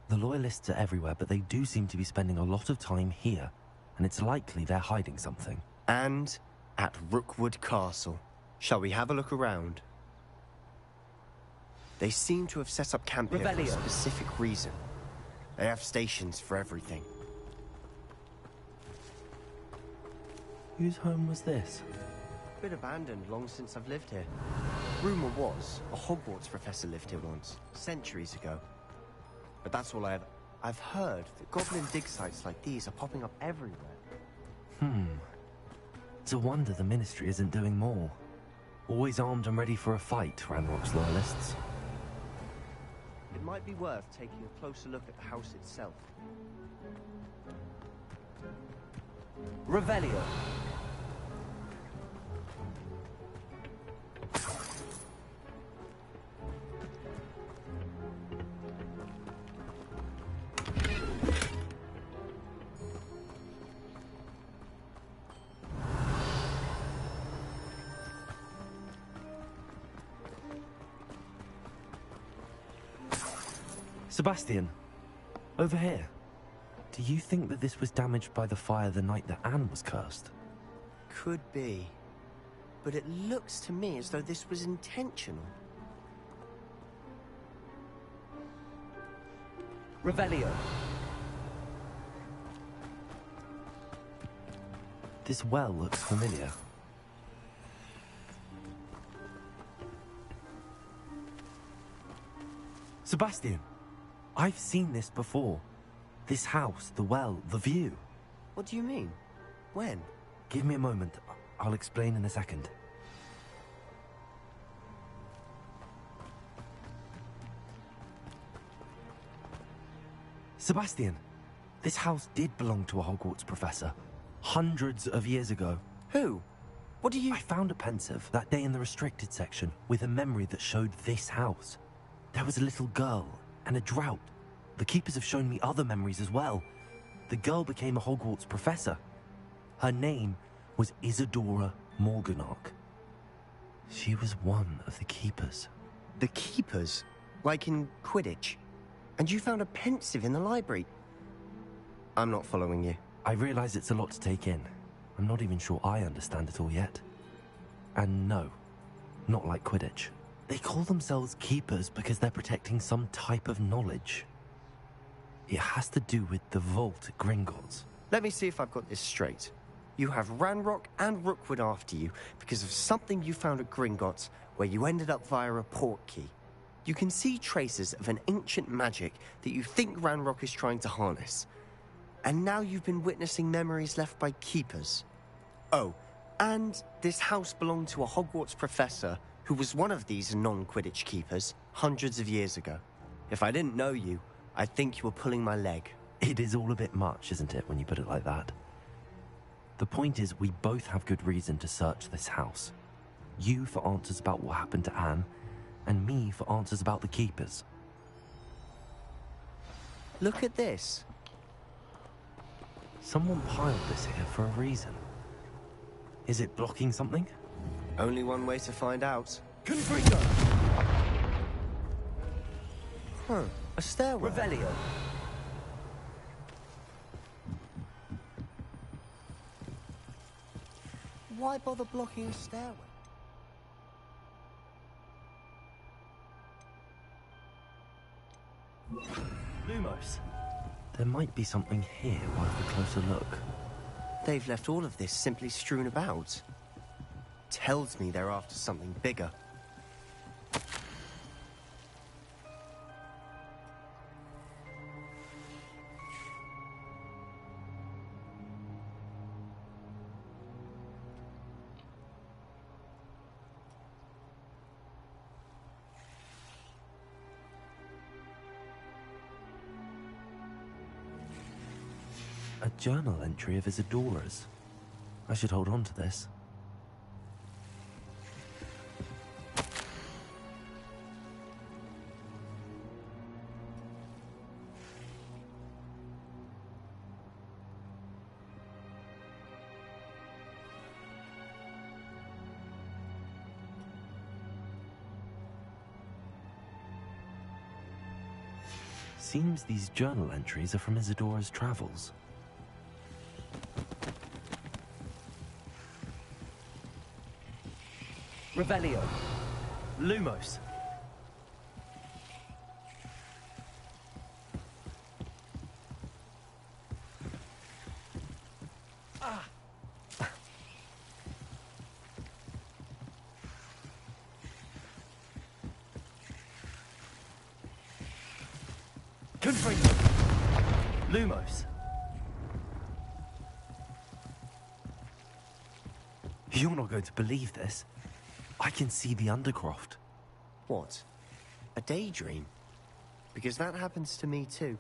S1: The Loyalists are everywhere, but they do seem to be spending a lot of time here, and it's likely they're hiding something.
S9: And at Rookwood Castle. Shall we have a look around? They seem to have set up camp here for a specific reason. They have stations for everything.
S1: Whose home was this?
S9: Been abandoned long since I've lived here. Rumor was a Hogwarts professor lived here once, centuries ago. But that's all I've heard that goblin dig sites like these are popping up everywhere.
S1: It's a wonder the Ministry isn't doing more. Always armed and ready for a fight, Ranrock's Loyalists.
S9: It might be worth taking a closer look at the house itself.
S4: Revelio.
S1: Sebastian, over here. Do you think that this was damaged by the fire the night that Anne was cursed?
S9: Could be. But it looks to me as though this was intentional.
S4: Revelio.
S1: This well looks familiar. Sebastian, I've seen this before. This house, the well, the view.
S9: What do you mean? When?
S1: Give me a moment. I'll explain in a second. Sebastian, this house did belong to a Hogwarts professor. Hundreds of years ago.
S9: Who? What do you...
S1: I found a pensive that day in the restricted section with a memory that showed this house. There was a little girl and a drought. The keepers have shown me other memories as well. The girl became a Hogwarts professor. Her name was Isadora Morganach. She was one of the keepers.
S9: The keepers? Like in Quidditch? And you found a pensive in the library? I'm not following you.
S1: I realize it's a lot to take in. I'm not even sure I understand it all yet. And no, not like Quidditch. They call themselves keepers because they're protecting some type of knowledge. It has to do with the vault at Gringotts.
S9: Let me see if I've got this straight. You have Ranrock and Rookwood after you because of something you found at Gringotts where you ended up via a port key. You can see traces of an ancient magic that you think Ranrock is trying to harness. And now you've been witnessing memories left by keepers. Oh, and this house belonged to a Hogwarts professor who was one of these non-Quidditch keepers hundreds of years ago. If I didn't know you, I'd think you were pulling my leg.
S1: It is all a bit much, isn't it, when you put it like that? The point is, we both have good reason to search this house. You for answers about what happened to Anne, and me for answers about the keepers.
S9: Look at this.
S1: Someone piled this here for a reason. Is it blocking something?
S9: Only one way to find out.
S4: Confringo.
S9: Huh, a stairwell.
S4: Revelio.
S9: Why bother blocking a stairwell?
S1: Lumos. There might be something here worth a closer look.
S9: They've left all of this simply strewn about. Tells me they're after something bigger.
S1: A journal entry of Isadora's. I should hold on to this. Seems these journal entries are from Isadora's travels.
S4: Revelio.
S1: Lumos.
S4: Confringo.
S1: Lumos. You're not going to believe this. I can see the Undercroft.
S9: What? A daydream? Because that happens to me too.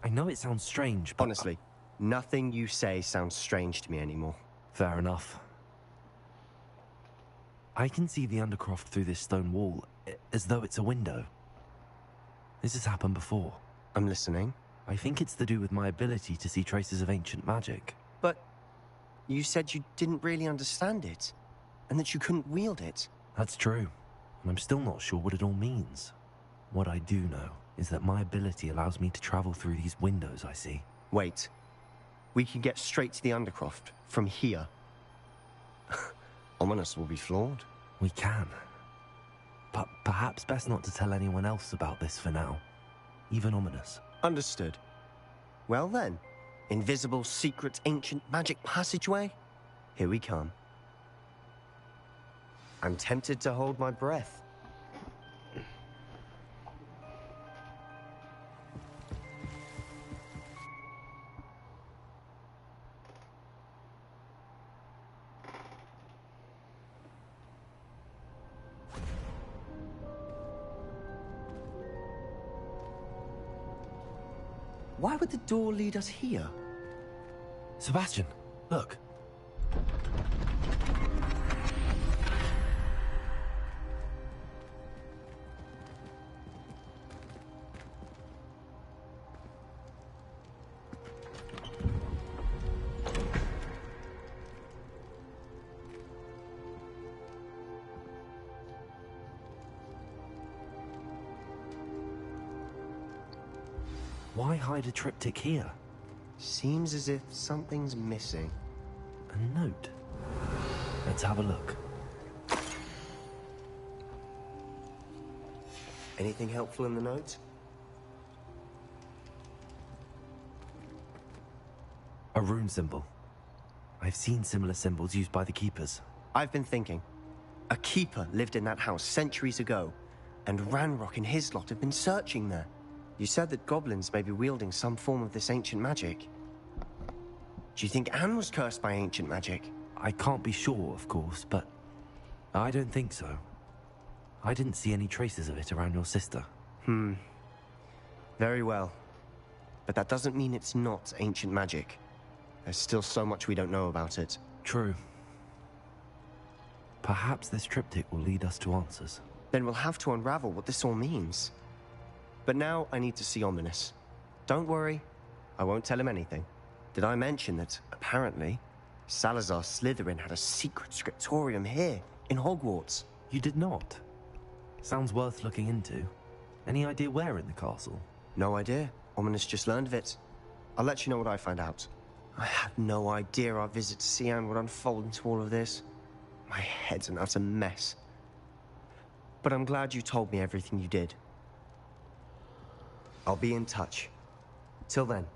S1: I know it sounds strange, but...
S9: Honestly, nothing you say sounds strange to me anymore.
S1: Fair enough. I can see the Undercroft through this stone wall, as though it's a window. This has happened before.
S9: I'm listening.
S1: I think it's to do with my ability to see traces of ancient magic.
S9: But you said you didn't really understand it, and that you couldn't wield it.
S1: That's true. And I'm still not sure what it all means. What I do know is that my ability allows me to travel through these windows I see.
S9: Wait. We can get straight to the Undercroft from here. Ominous will be floored.
S1: We can. But perhaps best not to tell anyone else about this for now. Even Ominous.
S9: Understood. Well then, invisible, secret, ancient magic passageway? Here we come. I'm tempted to hold my breath. Why would the door lead us here?
S1: Sebastian, look. Why hide a triptych here?
S9: Seems as if something's missing.
S1: A note. Let's have a look.
S9: Anything helpful in the note?
S1: A rune symbol. I've seen similar symbols used by the keepers.
S9: I've been thinking. A keeper lived in that house centuries ago, and Ranrock and his lot have been searching there. You said that goblins may be wielding some form of this ancient magic. Do you think Anne was cursed by ancient magic?
S1: I can't be sure, of course, but I don't think so. I didn't see any traces of it around your sister.
S9: Very well. But that doesn't mean it's not ancient magic. There's still so much we don't know about it.
S1: True. Perhaps this triptych will lead us to answers.
S9: Then we'll have to unravel what this all means. But now I need to see Ominous. Don't worry, I won't tell him anything. Did I mention that, apparently, Salazar Slytherin had a secret scriptorium here, in Hogwarts?
S1: You did not? Sounds worth looking into. Any idea where in the castle?
S9: No idea. Ominous just learned of it. I'll let you know what I find out. I had no idea our visit to Cian would unfold into all of this. My head's an utter mess. But I'm glad you told me everything you did. I'll be in touch. Till then.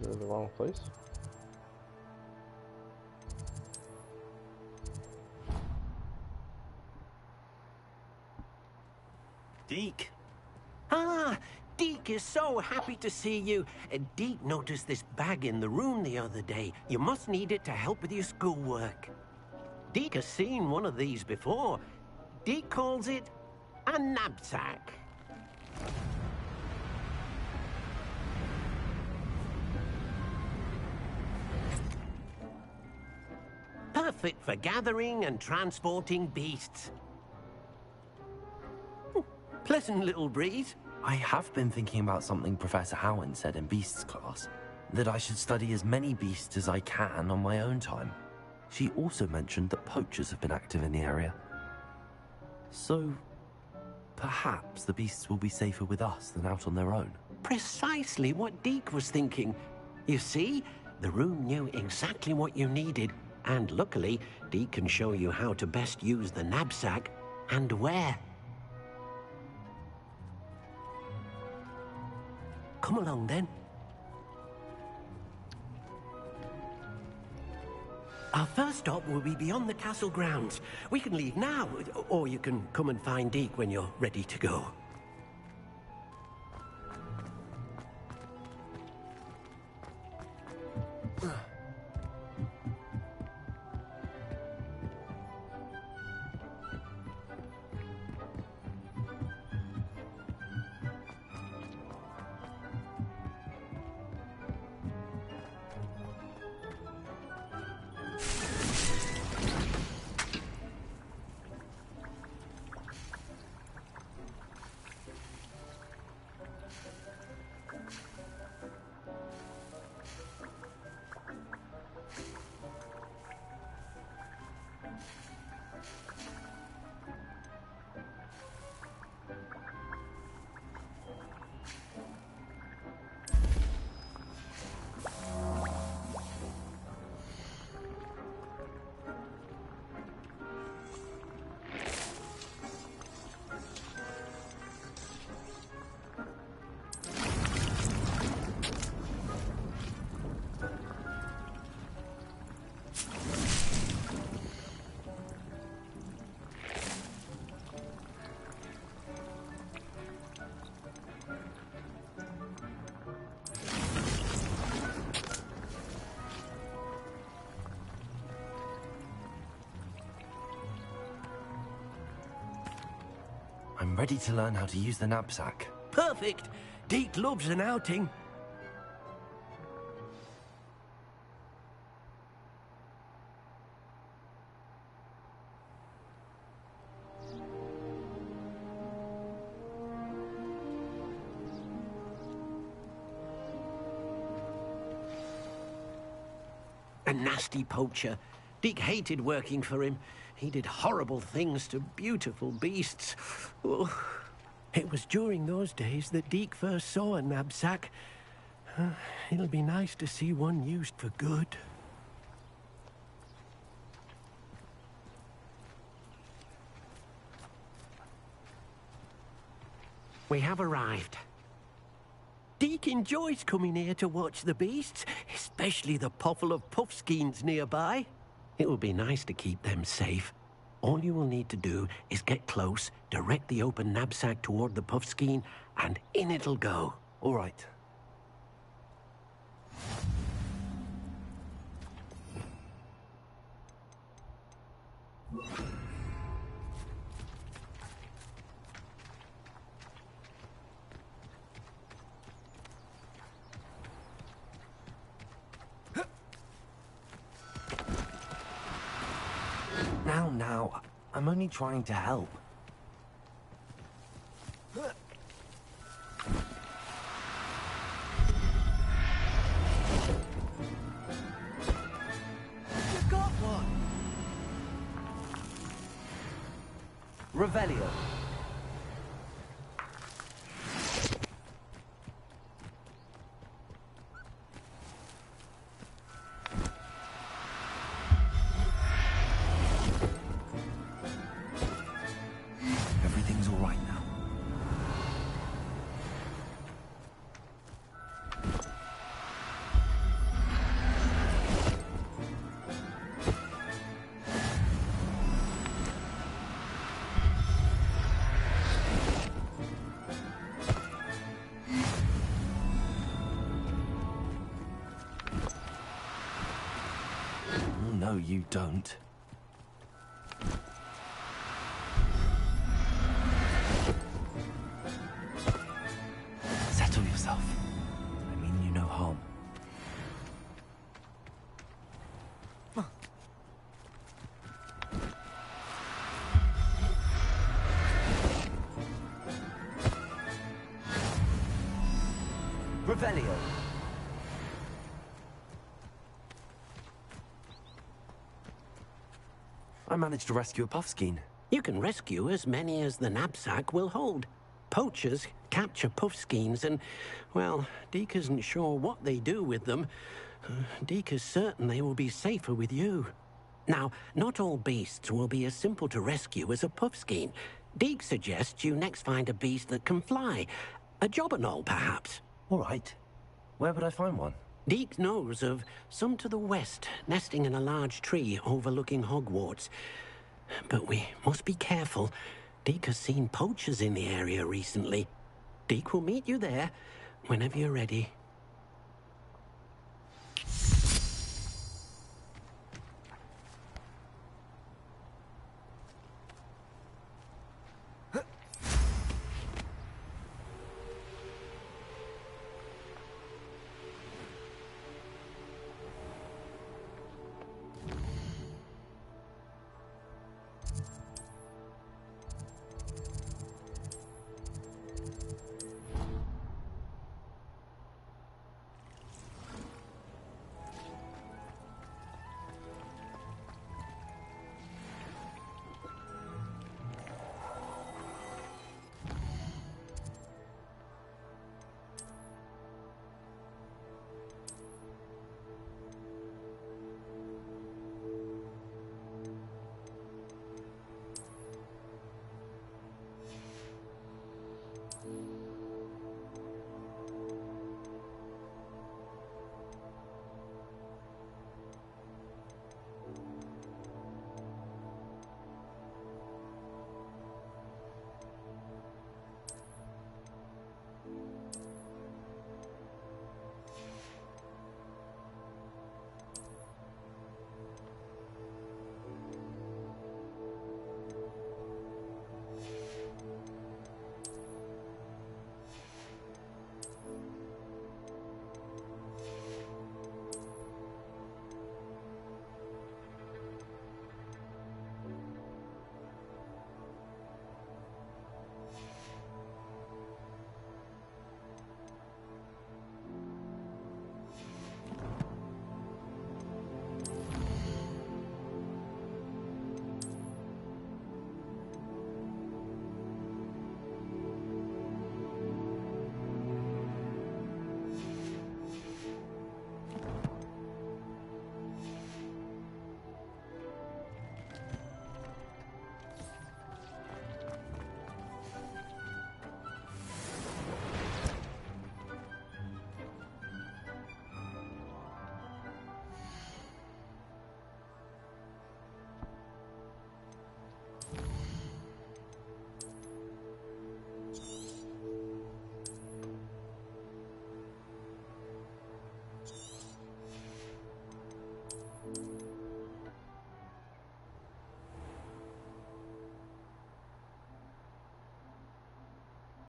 S2: Go to the wrong place.
S12: Deek is so happy to see you. Deek noticed this bag in the room the other day. You must need it to help with your schoolwork. Deek has seen one of these before. Deek calls it a knapsack. Perfect for gathering and transporting beasts. Pleasant little breeze.
S1: I have been thinking about something Professor Howard said in Beasts class, that I should study as many beasts as I can on my own time. She also mentioned that poachers have been active in the area. So, perhaps the beasts will be safer with us than out on their own.
S12: Precisely what Deek was thinking. You see, the room knew exactly what you needed, and luckily, Deek can show you how to best use the knapsack and where. Come along, then. Our first stop will be beyond the castle grounds. We can leave now, or you can come and find Deek when you're ready to go.
S1: I'm ready to learn how to use the knapsack.
S12: Perfect! Deek loves an outing. A nasty poacher. Deek hated working for him. He did horrible things to beautiful beasts. Oh. It was during those days that Deek first saw a knapsack. It'll be nice to see one used for good. We have arrived. Deek enjoys coming here to watch the beasts, especially the potful of puffskeins nearby. It will be nice to keep them safe. All you will need to do is get close, direct the open knapsack toward the puffskein, and in it'll go.
S1: All right. Now, I'm only trying to help.
S4: You got one! Revelio.
S1: Everything's all right now. No, you don't. Settle yourself. I mean you no harm.
S4: Revelio.
S1: I managed to rescue a puffskein.
S12: You can rescue as many as the knapsack will hold. Poachers capture puffskeins and, well, Deke isn't sure what they do with them. Deke is certain they will be safer with you. Now, not all beasts will be as simple to rescue as a puffskein. Deke suggests you next find a beast that can fly. A jobberknoll, perhaps.
S1: All right. Where would I find one?
S12: Deke knows of some to the west, nesting in a large tree overlooking Hogwarts. But we must be careful. Deke has seen poachers in the area recently. Deke will meet you there whenever you're ready.